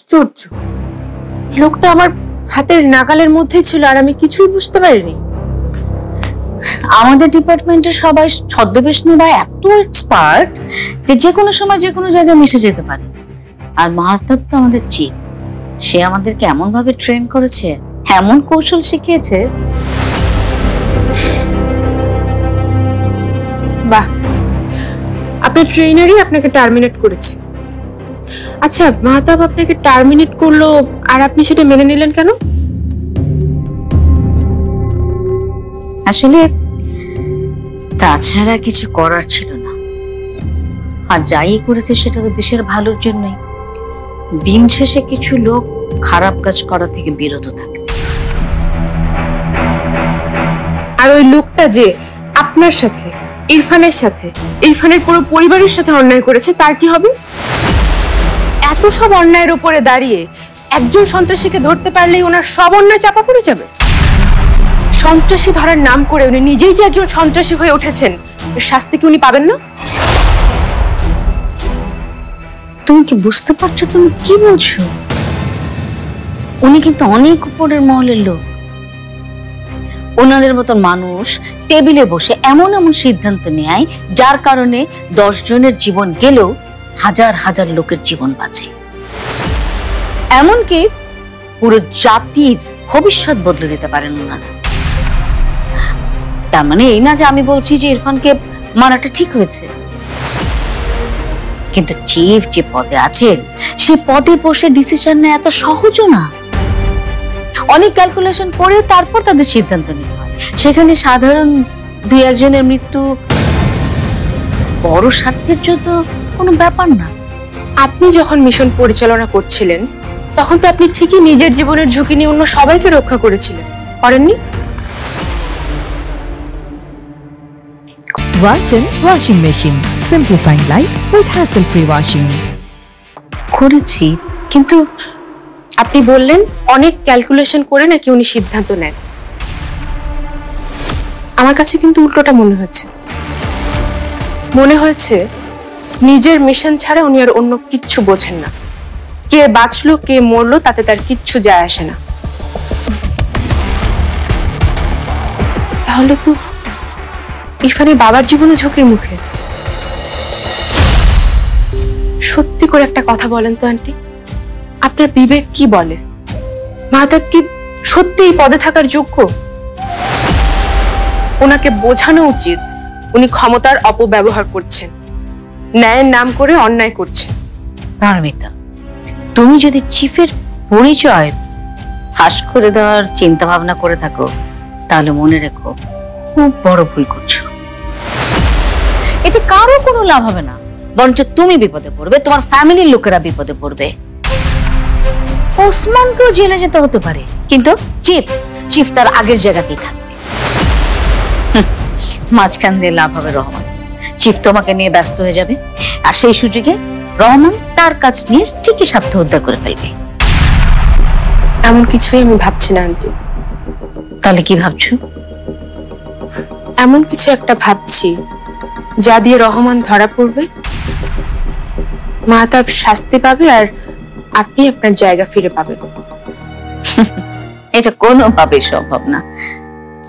আশ্চর্য, লোকটা আমার হাতের নাগালের মধ্যে ছিল আর আমি কিছুই বুঝতে পারিনি। আমাদের ডিপার্টমেন্টের সবাই ছদ্মবেশ নেওয়া এত এক্সপার্ট যে যে কোনো সময় যে কোনো জায়গায় মিশে যেতে পারে। আর মাহতাব তো আমাদের চিফ, সে আমাদেরকে এমন ভাবে ট্রেন করেছে, এমন কৌশল শিখিয়েছে। বাহ, আপনার ট্রেনারই আপনাকে টার্মিনেট করেছে। আচ্ছা, মাহতাব আপনাকে টার্মিনেট করলো আর আপনি সেটা মেনে নিলেন কেন? আসলে তাছাড়া কিছু করার ছিল না, আর যাই করেছে সেটা তো দেশের ভালোর জন্যই। দিন শেষে কিছু লোক খারাপ কাজ করা থেকে বিরত থাকে। আর ওই লোকটা যে আপনার সাথে, ইরফানের সাথে, ইরফানের পুরো পরিবারের সাথে অন্যায় করেছে, তার কি হবে? এত সব অন্যায়ের উপরে দাঁড়িয়ে একজন সন্ত্রাসীকে ধরতে পারলেই ওনার সব অন্যায় চাপা পড়ে যাবে। সন্ত্রাসী ধরার নাম করে উনি নিজেই যে একজন সন্ত্রাসী হয়ে উঠেছেন, এর শাস্তি কি উনি পাবেন না? তুমি কি বুঝতে পারছো তুমি কি বলছো? উনি কিন্তু অনেক উপরের মহলের লোক। ওনাদের মতন মানুষ টেবিলে বসে এমন এমন সিদ্ধান্ত নেয় যার কারণে 10 জনের জীবন গেলেও হাজার হাজার লোকের জীবন বাঁচে, এমনকি পুরো জাতির ভবিষ্যৎ বদলে দিতে পারেন ওনারা। তার মানে এই না যে আমি বলছি যে ইরফানকে মারাটা ঠিক হয়েছে, কিন্তু চিফ যে পদে আছেন সে পদে বসে ডিসিশন নেওয়া এত সহজও না। অনেক ক্যালকুলেশন করে তারপর তাদের সিদ্ধান্ত নিতে হয়। সেখানে সাধারণ 2-1 জনের মৃত্যু বড় স্বার্থের জন্য কোনো ব্যাপার না। আপনি যখন মিশন পরিচালনা করছিলেন তখন তো আপনি ঠিকই নিজের জীবনের ঝুঁকি নিয়ে অন্য সবাইকে রক্ষা করেছিলেন, করেননি? Walton washing machine, simplifying life with hassle-free washing. করেছি, কিন্তু আপনি বললেন অনেক ক্যালকুলেশন করে নাকি উনি সিদ্ধান্ত নেন। আমার কাছে কিন্তু উল্টোটা মনে হয়েছে নিজের মিশন ছাড়া উনি আর অন্য কিচ্ছু বোঝেন না। কে বাঁচলো কে মরলো তাতে তার কিচ্ছু যায় আসে না। তাহলে তো ইরফানের বাবার জীবনে ঝুঁকির মুখে। সত্যি করে একটা কথা বলেন তো আন্টি, আপনার বিবেক কি বলে? মাহতাব কি সত্যি এই পদে থাকার যোগ্য? ওনাকে বোঝানো উচিত উনি ক্ষমতার অপব্যবহার করছেন, ন্যায়ের নাম করে অন্যায় করছেন। পারমিতা, তুমি যদি চিফের পরিচয় ফাঁস করে দেওয়ার চিন্তা ভাবনা করে থাকো তাহলে মনে রেখো খুব বড় ভুল করছো। এতে কারো কোনো লাভ হবে না, বরঞ্চ তুমি বিপদে পড়বে, তোমার ফ্যামিলির লোকেরা বিপদে পড়বে। ওসমানকেও জেলে যেতে হতে পারে, কিন্তু চিফ তার আগের জায়গাতেই থাকবে। মাঝখান দিয়ে লাভ হবে রহমানের। চিফ তোমাকে নিয়ে ব্যস্ত হয়ে যাবে, আর সেই সুযোগে রহমান তার কাজ নিয়ে ঠিকই স্বার্থ উদ্ধার করে ফেলবে। এমন কিছুই আমি ভাবছি না আন্টি। তাহলে কি ভাবছো? এমন কিছু একটা ভাবছি যা দিয়ে রহমান ধরা পড়বে, মাহতাব শাস্তি পাবে, আর আপনি আপনার জায়গা ফিরে পাবেন। এটা কোনোভাবেই সম্ভব না।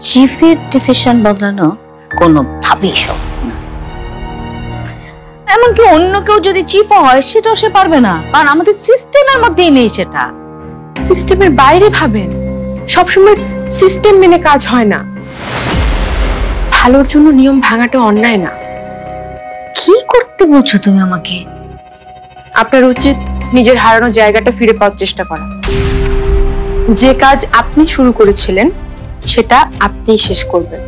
চিফের ডিসিশন বদলানো কোনোভাবেই সম্ভব না। এমনকি অন্য কেউ যদি চিফ হয় সেটাও সে পারবে না, কারণ আমাদের সিস্টেমের মধ্যেই নেই সেটা। সিস্টেমের বাইরে ভাবেন, সবসময় সিস্টেম মেনে কাজ হয় না। ভালোর জন্য নিয়ম ভাঙাটা অন্যায় না। কি করতে বলছো তুমি আমাকে? আপনার উচিত নিজের হারানো জায়গাটা ফিরে পাওয়ার চেষ্টা করা। যে কাজ আপনি শুরু করেছিলেন সেটা আপনিই শেষ করবেন।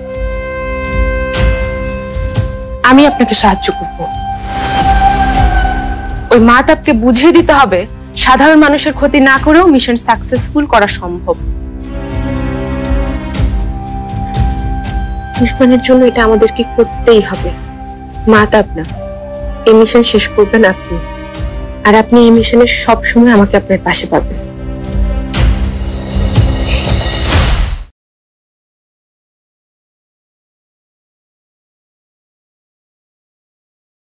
আমি আপনাকে সাহায্য করব। ওই মাহতাবকে বুঝিয়ে দিতে হবে সাধারণ মানুষের ক্ষতি না করেও মিশন সাকসেসফুল করা সম্ভব। ইরফানের জন্য এটা আমাদেরকে করতেই হবে। মাহতাব না, এই মিশন শেষ করবেন আপনি, আর আপনি এই মিশনে সব সময় আমাকে আপনার পাশে পাবেন।